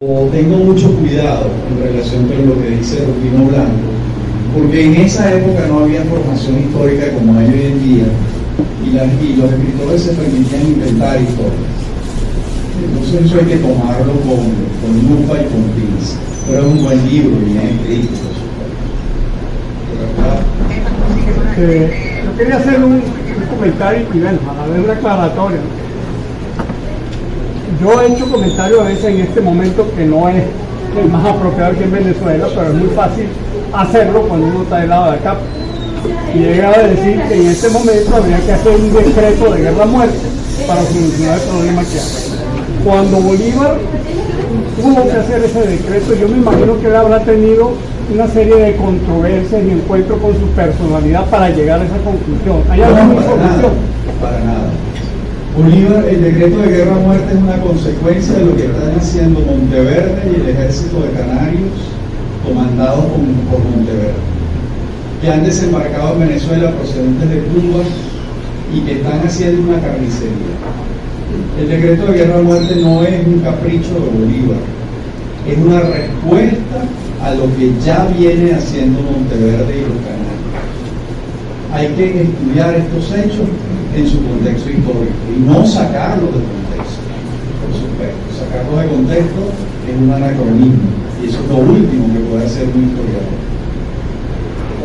Tengo mucho cuidado en relación con lo que dice Rufino Blanco, porque en esa época no había formación histórica como hay hoy en día, y los escritores se permitían inventar historias. Entonces eso hay que tomarlo con lupa y con pinza. Pero es un buen libro y bien escrito, por supuesto. Yo quería hacer un comentario primero, para ver una aclaratoria. Yo he hecho comentarios a veces en este momento que no es el más apropiado aquí en Venezuela, pero es muy fácil hacerlo cuando uno está del lado de acá. Y he llegado a decir que en este momento habría que hacer un decreto de guerra-muerte para solucionar el problema que hay. Cuando Bolívar tuvo que hacer ese decreto, yo me imagino que él habrá tenido una serie de controversias y encuentros con su personalidad para llegar a esa conclusión. ¿Hay alguna solución? Para nada. Bolívar, el decreto de guerra-muerte es una consecuencia de lo que están haciendo Monteverde y el ejército de Canarios, comandados por Monteverde, que han desembarcado en Venezuela procedentes de Cuba y que están haciendo una carnicería. El decreto de guerra-muerte no es un capricho de Bolívar, es una respuesta a lo que ya viene haciendo Monteverde y los Canarios. Hay que estudiar estos hechos en su contexto histórico y no sacarlos de contexto, por supuesto. Sacarlos de contexto es un anacronismo y eso es lo último que puede hacer un historiador.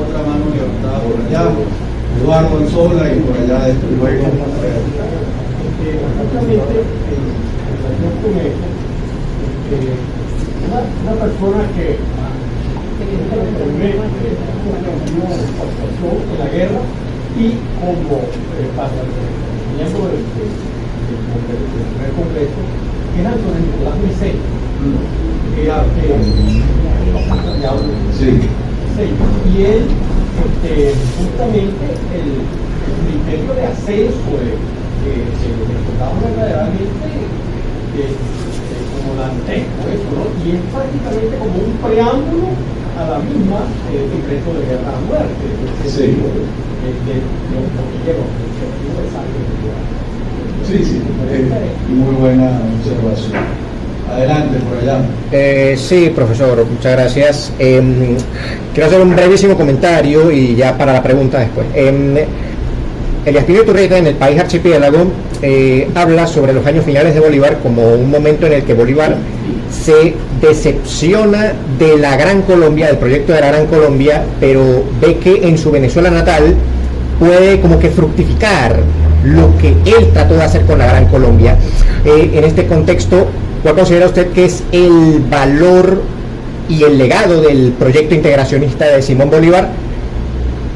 Otra mano levantada por allá, Eduardo Anzola, y por allá después luego. Exactamente, en relación con eso, una persona que pasó en la guerra y como miembro del primer congreso, que era Antonio Nicolás Miseño. Y él, justamente, el criterio de ascenso que ejecutaba verdaderamente como dantesco eso, ¿no? Y es prácticamente como un preámbulo a la misma decreto de guerra a muerte. Sí, muy buena observación. Adelante, por allá. Sí, profesor, muchas gracias. Quiero hacer un brevísimo comentario y ya para la pregunta después. Elías Pino Iturrieta, en El País Archipiélago, habla sobre los años finales de Bolívar como un momento en el que Bolívar se decepciona de la Gran Colombia, del proyecto de la Gran Colombia, pero ve que en su Venezuela natal puede como que fructificar lo que él trató de hacer con la Gran Colombia. En este contexto, ¿cuál considera usted que es el valor y el legado del proyecto integracionista de Simón Bolívar,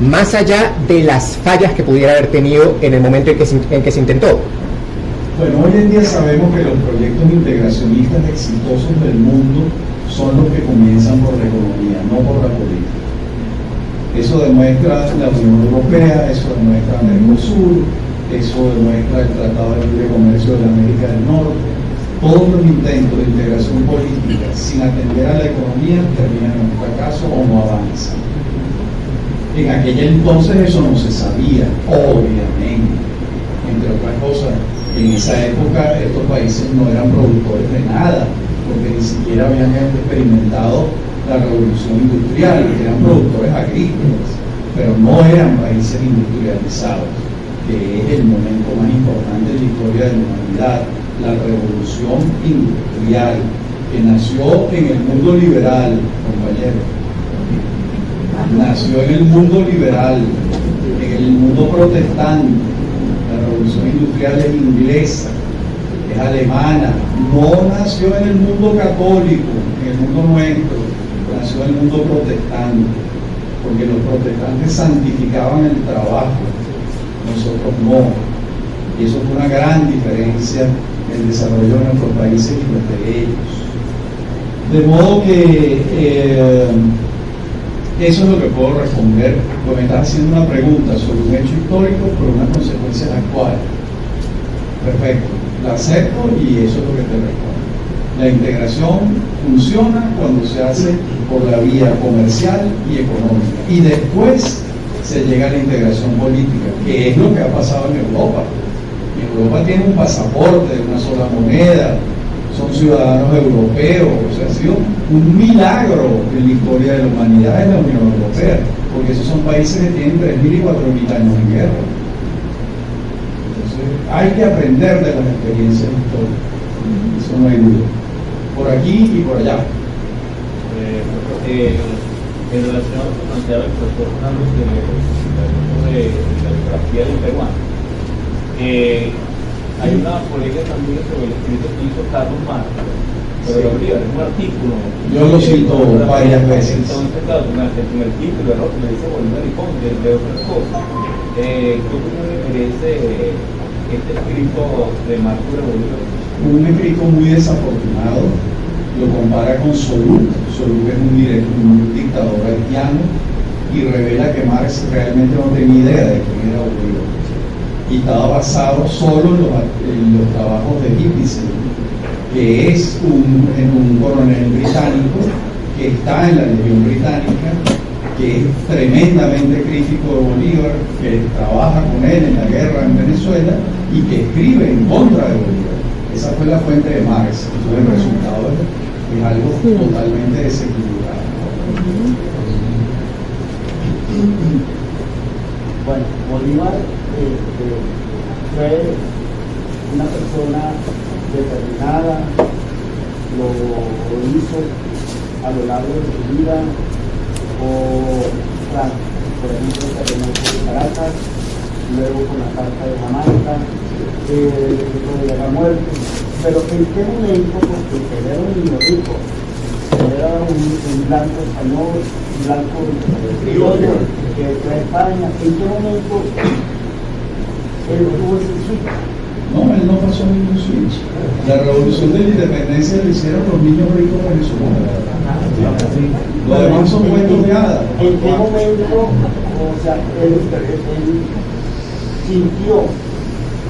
más allá de las fallas que pudiera haber tenido en el momento en que se intentó? Bueno, hoy en día sabemos que los proyectos integracionistas exitosos del mundo son los que comienzan por la economía, no por la política. Eso demuestra la Unión Europea, eso demuestra Mercosur, eso demuestra el Tratado de Libre Comercio de la América del Norte. Todos los intentos de integración política sin atender a la economía terminan en un fracaso o no avanzan. En aquel entonces eso no se sabía, obviamente. Entre otras cosas, en esa época estos países no eran productores de nada, porque ni siquiera habían experimentado la revolución industrial, eran productores agrícolas, pero no eran países industrializados, que es el momento más importante de la historia de la humanidad, la revolución industrial, que nació en el mundo liberal, compañeros. Nació en el mundo liberal, en el mundo protestante. La revolución industrial es inglesa, es alemana, no nació en el mundo católico, en el mundo nuestro, nació en el mundo protestante, porque los protestantes santificaban el trabajo, nosotros no. Y eso fue una gran diferencia en el desarrollo de nuestros países y los de ellos. De modo que eso es lo que puedo responder, porque me estás haciendo una pregunta sobre un hecho histórico, pero unas consecuencias actuales. Perfecto, la acepto y eso es lo que te respondo. La integración funciona cuando se hace por la vía comercial y económica. Y después se llega a la integración política, que es lo que ha pasado en Europa. Europa tiene un pasaporte de una sola moneda, son ciudadanos europeos. O sea, ha sido un milagro en la historia de la humanidad en la Unión Europea, porque esos son países que tienen 3.000 y 4.000 años en guerra. Entonces, hay que aprender de las experiencias históricas, eso no hay duda. Por aquí y por allá. En relación a lo que planteaba el profesor Fernando de la biografía del peruano, hay una polémica también sobre el escrito que hizo Carlos Marx sobre Bolívar, es un artículo. Yo lo cito varias veces. Entonces, claro, con el título, el otro le dice Bolívar y Conde, de otras cosas. ¿Qué opinión le merece este escrito de Marx sobre Bolívar? Un escrito muy desafortunado, lo compara con Solut. Solut es un dictador haitiano y revela que Marx realmente no tenía idea de quién era Bolívar y estaba basado solo en los trabajos de Gibbs, que es un coronel británico que está en la Legión Británica, que es tremendamente crítico de Bolívar, que trabaja con él en la guerra en Venezuela y que escribe en contra de Bolívar. Esa fue la fuente de Marx. Entonces el resultado es algo totalmente desequilibrado. Bueno, Bolívar fue una persona determinada, lo hizo a lo largo de su vida, por ejemplo, el terremoto de Caracas, luego con la Carta de Jamaica, lo de la muerte. Pero ¿en qué momento? Porque él era un niño rico, él era un blanco español, un blanco criollo, que fue a España. ¿En qué momento él tuvo ese switch? No, él no pasó ningún switch. La revolución de la independencia lo hicieron los niños ricos venezolanos. Lo demás son cuentos de hadas. ¿En qué momento, o sea, él sintió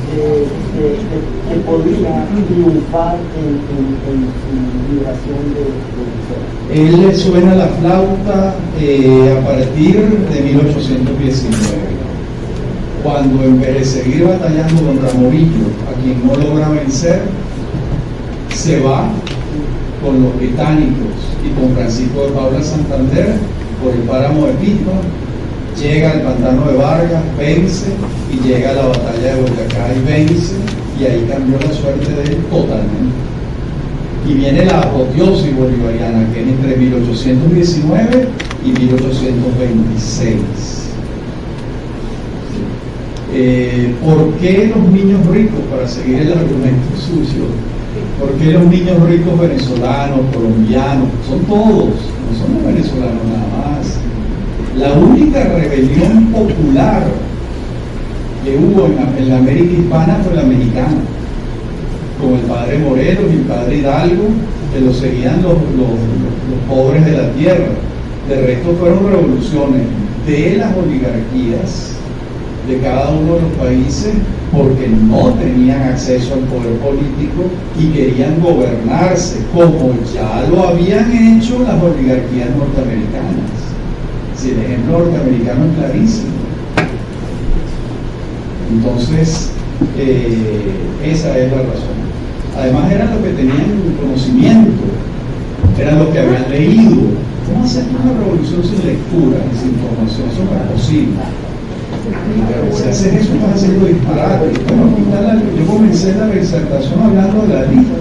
que podría triunfar en su liberación de Él le suena la flauta a partir de 1819, cuando en vez de seguir batallando contra Morillo, a quien no logra vencer, se va con los británicos y con Francisco de Paula Santander por el páramo de Pisma, llega al pantano de Vargas, vence y llega a la batalla de Boyacá y vence, y ahí cambió la suerte de él totalmente. Y viene la apoteosis bolivariana, que es entre 1819 y 1826. ¿Por qué los niños ricos, para seguir el argumento suyo, por qué los niños ricos venezolanos, colombianos, son todos, no son los venezolanos nada más? La única rebelión popular que hubo en la América hispana fue la mexicana, con el padre Morelos y el padre Hidalgo, que lo seguían los pobres de la tierra. De resto fueron revoluciones de las oligarquías de cada uno de los países, porque no tenían acceso al poder político y querían gobernarse, como ya lo habían hecho las oligarquías norteamericanas. Si el ejemplo norteamericano es clarísimo. Entonces, esa es la razón. Además, eran los que tenían conocimiento, eran los que habían leído. ¿Cómo hacer una revolución sin lectura y sin información? Eso no es posible. Si haces eso, estás haciendo disparate. Bueno, yo comencé la disertación hablando de la lista,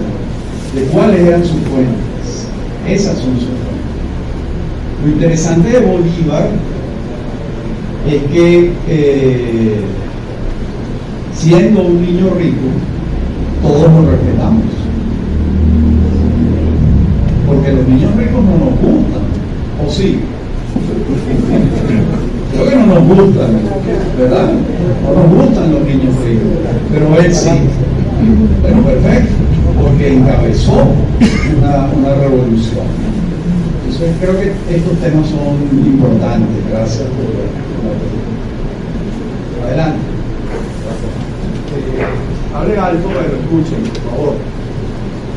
de cuáles eran sus fuentes. Esas son sus fuentes. Lo interesante de Bolívar es que, siendo un niño rico, todos lo respetamos. Porque los niños ricos no nos gustan, ¿o sí? Creo que no nos gustan, ¿verdad? No nos gustan los niños ricos, pero él sí. Bueno, perfecto, porque encabezó una revolución. Entonces creo que estos temas son importantes. Gracias por la pregunta. Adelante. Hable algo, pero escuchen, por favor.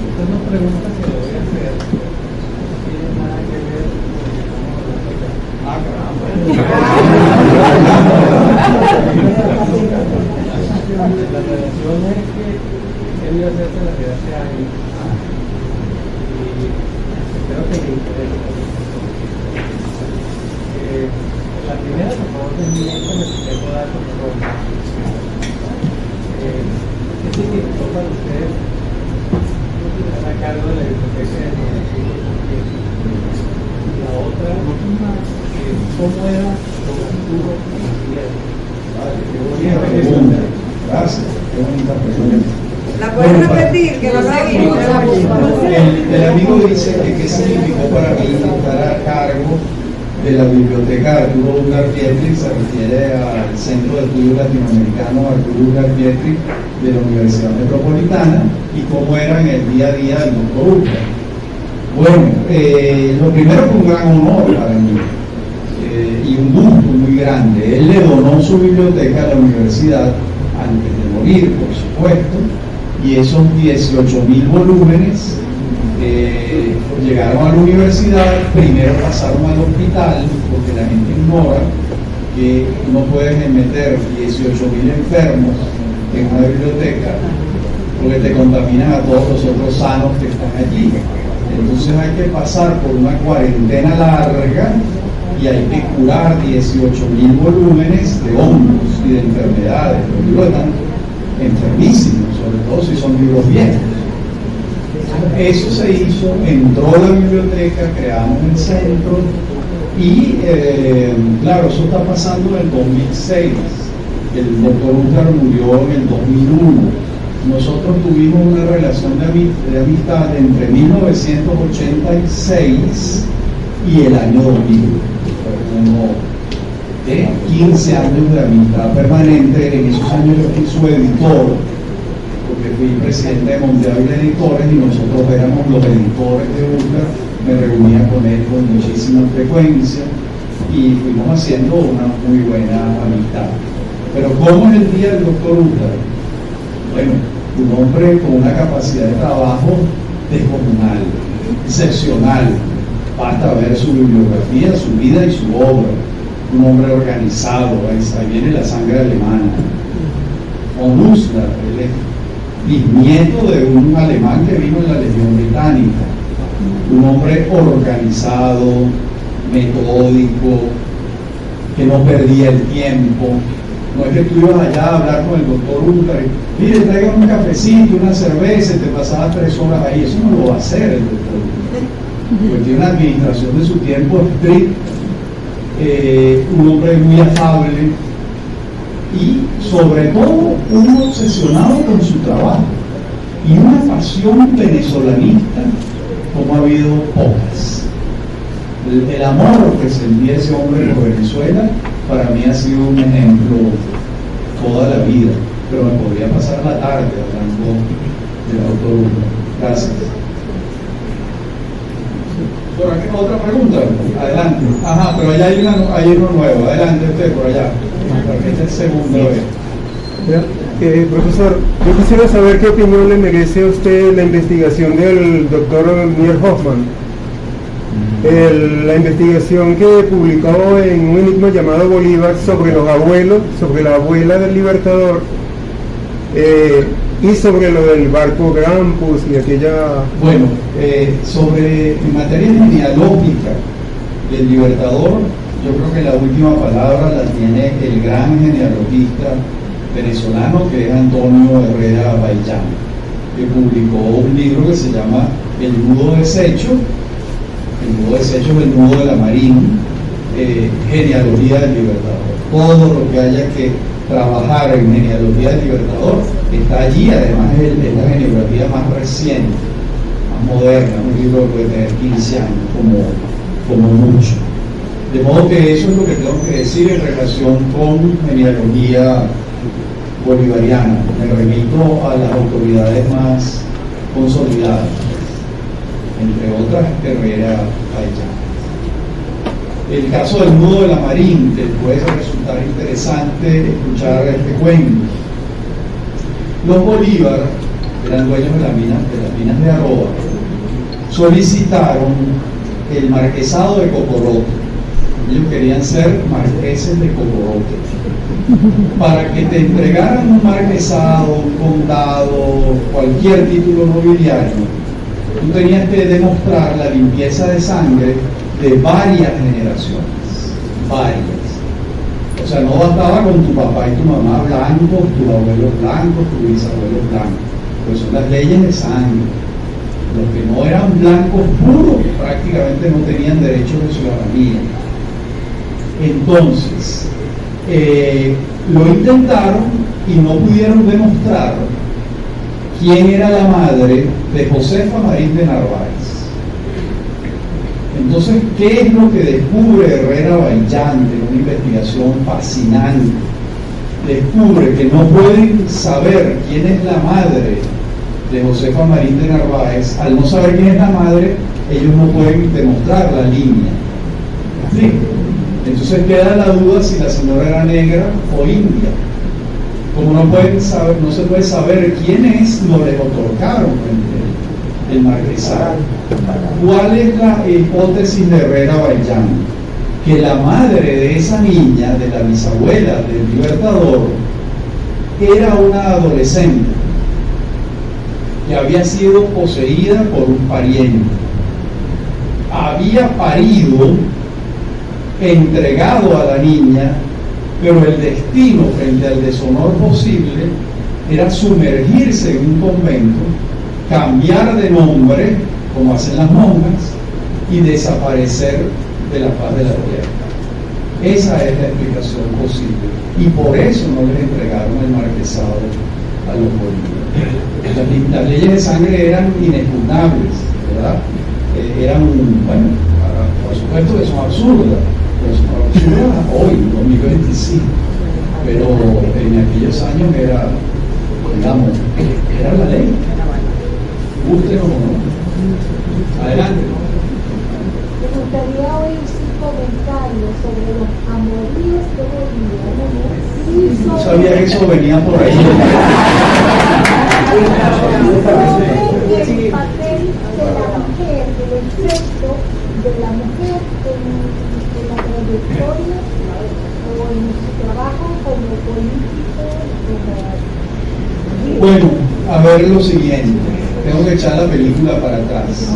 Esta es una pregunta que le voy a hacer. No tiene nada que ver con Ah, caramba. la relación es que él iba a hacerse la que hace años La primera, por favor, desmiéntame si tengo datos erróneos. ¿Qué significó para usted estar a cargo de la biblioteca del municipio? Y la otra, ¿cómo era lo que tuvo Qué bonita pregunta. Gracias, qué bonita pregunta. ¿La puedes repetir? Que no la oímos. El amigo dice que qué significó para mí estar a cargo de la biblioteca Arturo Uglar Pietri, se refiere al Centro de Estudios Latinoamericanos Arturo Uglar Pietri de la Universidad Metropolitana, y cómo era en el día a día del doctor Uglar. Bueno, lo primero fue un gran honor para mí y un gusto muy grande. Él le donó su biblioteca a la universidad antes de morir, por supuesto, y esos 18.000 volúmenes llegaron a la universidad. Primero pasaron al hospital, porque la gente ignora que no puedes meter 18.000 enfermos en una biblioteca, porque te contaminan a todos los otros sanos que están allí. Entonces hay que pasar por una cuarentena larga y hay que curar 18.000 volúmenes de hongos y de enfermedades. Los libros están enfermísimos, sobre todo si son libros viejos. Eso se hizo, entró la biblioteca, creamos el centro y claro, eso está pasando en el 2006. El doctor Uglar murió en el 2001. Nosotros tuvimos una relación de amistad entre 1986 y el año 2000. Como 15 años de amistad permanente. En esos años yo fui su editor, porque fui presidente de Monteavil Editores y nosotros éramos los editores de Uglar. Me reunía con él con muchísima frecuencia y fuimos haciendo una muy buena amistad. Pero ¿cómo es el día del doctor Uglar? Bueno, un hombre con una capacidad de trabajo descomunal, excepcional. Basta ver su bibliografía, su vida y su obra. Un hombre organizado, ahí viene la sangre alemana. Von Uglar, él es bisnieto de un alemán que vino en la Legión Británica. Un hombre organizado, metódico, que no perdía el tiempo. No es que tú ibas allá a hablar con el doctor Uglar y, mire, traigan un cafecito, una cerveza, y te pasabas 3 horas ahí. Eso no lo va a hacer el doctor Uglar, porque tiene una administración de su tiempo estricta, un hombre muy afable y sobre todo un obsesionado con su trabajo y una pasión venezolanista como ha habido pocas. El amor que sentía ese hombre por Venezuela para mí ha sido un ejemplo toda la vida, pero me podría pasar la tarde hablando del autor Uglar. Gracias. Por aquí, otra pregunta, adelante. Ajá, pero allá hay uno nuevo, adelante usted por allá, porque esta es segunda vez. Profesor, yo quisiera saber qué opinión le merece a usted la investigación del doctor Mier Hoffman. La investigación que publicó en un enigma llamado Bolívar sobre los abuelos, sobre la abuela del Libertador, y sobre lo del barco Grampus y aquella... Bueno, sobre en materia genealógica del Libertador, yo creo que la última palabra la tiene el gran genealogista venezolano, que es Antonio Herrera Baillán, que publicó un libro que se llama El Nudo Deshecho. El Nudo Deshecho es el nudo de la Marín, genealogía del Libertador. Todo lo que haya que trabajar en genealogía del Libertador está allí. Además es la genealogía más reciente, más moderna, un libro que puede tener 15 años como mucho. De modo que eso es lo que tengo que decir en relación con genealogía bolivariana. Me remito a las autoridades más consolidadas, entre otras Herrera Baillán. El caso del nudo de la Marín, que puede resultar interesante escuchar este cuento. Los Bolívar, que eran dueños de las minas de Aroa, solicitaron el marquesado de Cocorote. Ellos querían ser marqueses de Cocorote. Para que te entregaran un marquesado, un condado, cualquier título nobiliario, tú tenías que demostrar la limpieza de sangre de varias generaciones, varias. sea, no bastaba con tu papá y tu mamá blancos, tus abuelos blancos, tus bisabuelos blancos, pues son las leyes de sangre. Los que no eran blancos puros prácticamente no tenían derecho de ciudadanía. Entonces, lo intentaron y no pudieron demostrar quién era la madre de Josefa Marín de Narváez. Entonces, ¿qué es lo que descubre Herrera Baillán de una investigación fascinante? Descubre que no pueden saber quién es la madre de Josefa Marín de Narváez. Al no saber quién es la madre, ellos no pueden demostrar la línea. ¿Sí? Entonces queda la duda si la señora era negra o india. Como no pueden saber, no se puede saber quién es, no les otorgaron el marquesado. ¿Cuál es la hipótesis de Herrera Baillán? Que la madre de esa niña, de la bisabuela del Libertador, era una adolescente que había sido poseída por un pariente. Había parido, entregado a la niña, pero el destino frente al deshonor posible era sumergirse en un convento, cambiar de nombre, como hacen las monjas, y desaparecer de la faz de la tierra. Esa es la explicación posible, y por eso no les entregaron el marquesado a los Bolívar. Las leyes de sangre eran inexpugnables, ¿verdad? Eran, bueno, por supuesto que son absurdas, hoy, 2025, pero en aquellos años era, digamos, era la ley, guste o no. Adelante. Me gustaría oír sus comentarios sobre los amoríos de Bolívar. No sabía que eso venía por ahí. Sobre el papel de la mujer, del efecto de la mujer en la trayectoria o en su trabajo como político. Bueno, a ver lo siguiente. Tengo que echar la película para atrás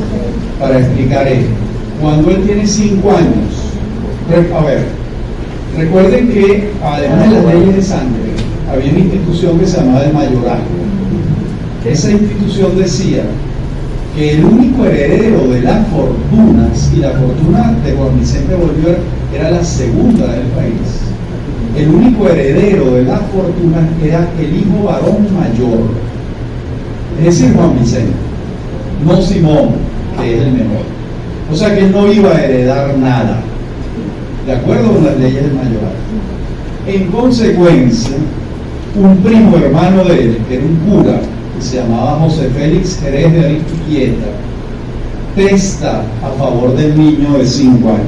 para explicar esto. Cuando él tiene 5 años, a ver, recuerden que además de las leyes de sangre, había una institución que se llamaba el mayorazgo. Esa institución decía que el único heredero de las fortunas, y la fortuna de Juan Vicente Bolívar era la segunda del país, el único heredero de las fortunas era el hijo varón mayor, es decir, Juan Vicente, no Simón, que es el menor. O sea que él no iba a heredar nada, de acuerdo con las leyes del mayorazgo. En consecuencia, un primo hermano de él, que era un cura, que se llamaba José Félix Jerez de Aristiquieta, testa a favor del niño de 5 años.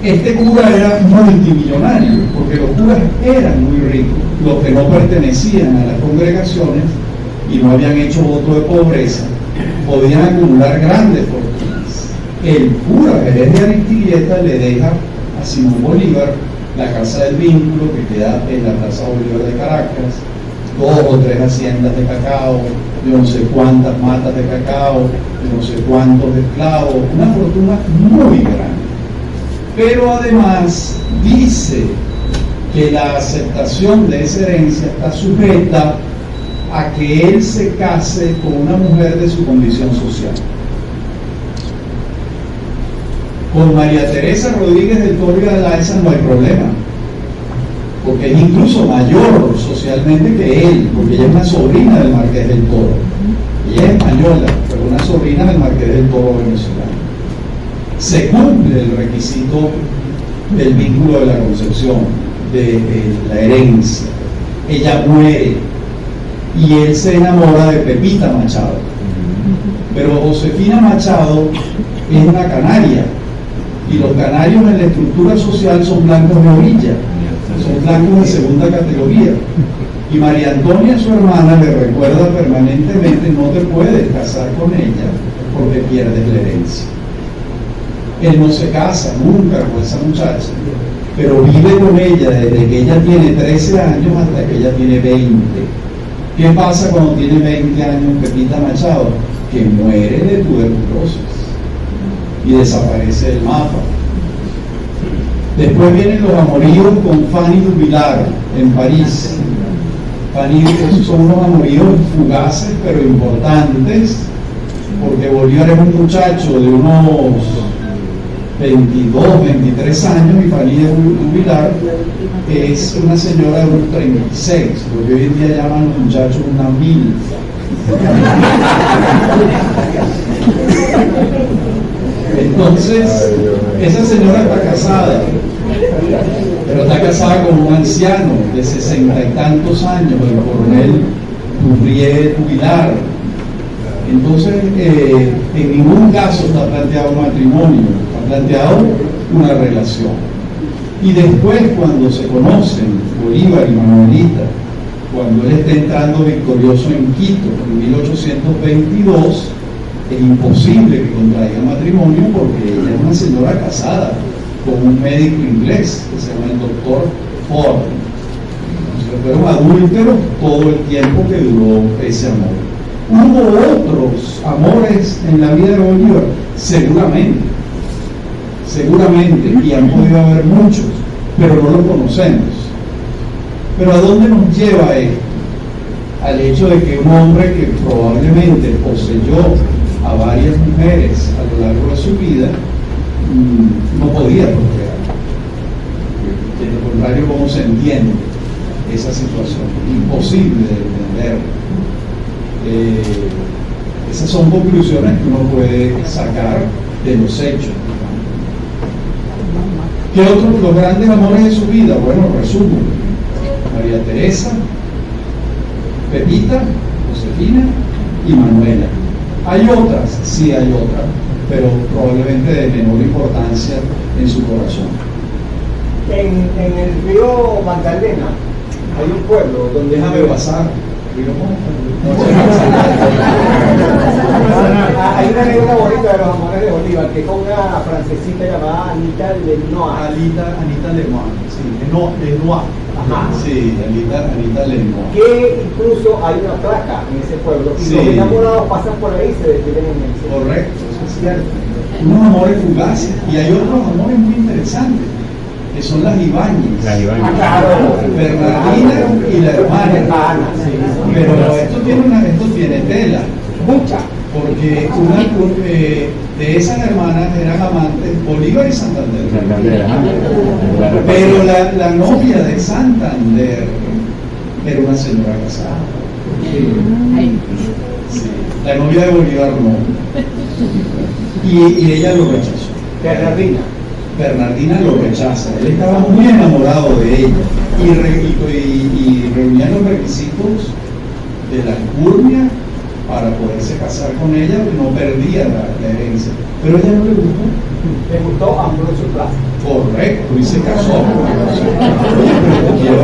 Este cura era multimillonario, porque los curas eran muy ricos, los que no pertenecían a las congregaciones y no habían hecho voto de pobreza, podían acumular grandes fortunas. El cura Jerez de Aristiquieta le deja a Simón Bolívar la Casa del Vínculo, que queda en la Plaza Bolívar de Caracas, 2 o 3 haciendas de cacao, de no sé cuántas matas de cacao, de no sé cuántos esclavos, una fortuna muy grande. Pero además dice que la aceptación de esa herencia está sujeta a que él se case con una mujer de su condición social. Con María Teresa Rodríguez del Toro y de Alaeza no hay problema, porque es incluso mayor socialmente que él, porque ella es una sobrina del Marqués del Toro. Ella es española, pero una sobrina del Marqués del Toro venezolano. Se cumple el requisito del vínculo de la concepción, de la herencia. Ella muere y él se enamora de Pepita Machado. Pero Josefina Machado es una canaria, y los canarios en la estructura social son blancos de orilla, son blancos de segunda categoría. Y María Antonia, su hermana, le recuerda permanentemente: no te puedes casar con ella porque pierdes la herencia. Él no se casa nunca con esa muchacha, pero vive con ella desde que ella tiene 13 años hasta que ella tiene 20. ¿Qué pasa cuando tiene 20 años Pepita Machado? Que muere de tuberculosis y desaparece del mapa. Después vienen los amoríos con Fanny Duvillard en París. Fanny, esos son unos amoríos fugaces pero importantes, porque Bolívar es un muchacho de unos 22, 23 años y Fanny Duvillard es una señora de unos 36, lo que hoy en día llaman los muchachos una mil. Entonces, esa señora está casada, pero está casada con un anciano de 60 y tantos años, el coronel Duvrier Duvillard. Entonces, en ningún caso está planteado un matrimonio, está planteado una relación. Y después, cuando se conocen, Bolívar y Manuelita, cuando él está entrando victorioso en Quito en 1822, es imposible que contraiga matrimonio porque ella es una señora casada con un médico inglés que se llama el doctor Ford. Entonces fueron adúlteros todo el tiempo que duró ese amor. ¿Hubo otros amores en la vida de Bolívar? Seguramente, y han podido haber muchos, pero no los conocemos. Pero ¿a dónde nos lleva esto? Al hecho de que un hombre que probablemente poseyó a varias mujeres a lo largo de su vida no podía procrear. De lo contrario, ¿cómo se entiende esa situación? Imposible de entender. Esas son conclusiones que uno puede sacar de los hechos. ¿Qué otros los grandes amores de su vida? Bueno, resumo: María Teresa, Pepita, Josefina y Manuela. Hay otras, sí hay otras, pero probablemente de menor importancia en su corazón. En el río Magdalena hay un pueblo donde... Déjame pasar. Hay una anécdota bonita de los amores de Bolívar, que es con una francesita llamada Anita Lenoir. Anita Lenoir, sí, Lenoir. Ajá. Sí, Anita Lenoir. Que incluso hay una placa en ese pueblo, y Sí. los enamorados pasan por ahí y se detienen en ese. Correcto, eso es cierto. Unos amores fugaces, y hay otros amores muy interesantes, que son las Ibáñez. Claro. Bernardina y la hermana. Sí. Pero esto tiene tela. Mucha. Porque de esas hermanas eran amantes Bolívar y Santander. Pero la novia de Santander era una señora casada. Sí. La novia de Bolívar no. Y ella lo rechazó. Bernardina lo rechaza. Él estaba muy enamorado de ella y reunía los requisitos de la alcurnia para poderse casar con ella, no perdía la herencia. Pero a ella no le gustó. Le gustó Ambrosio Plaza. Correcto, y se casó. Oye, pero quiero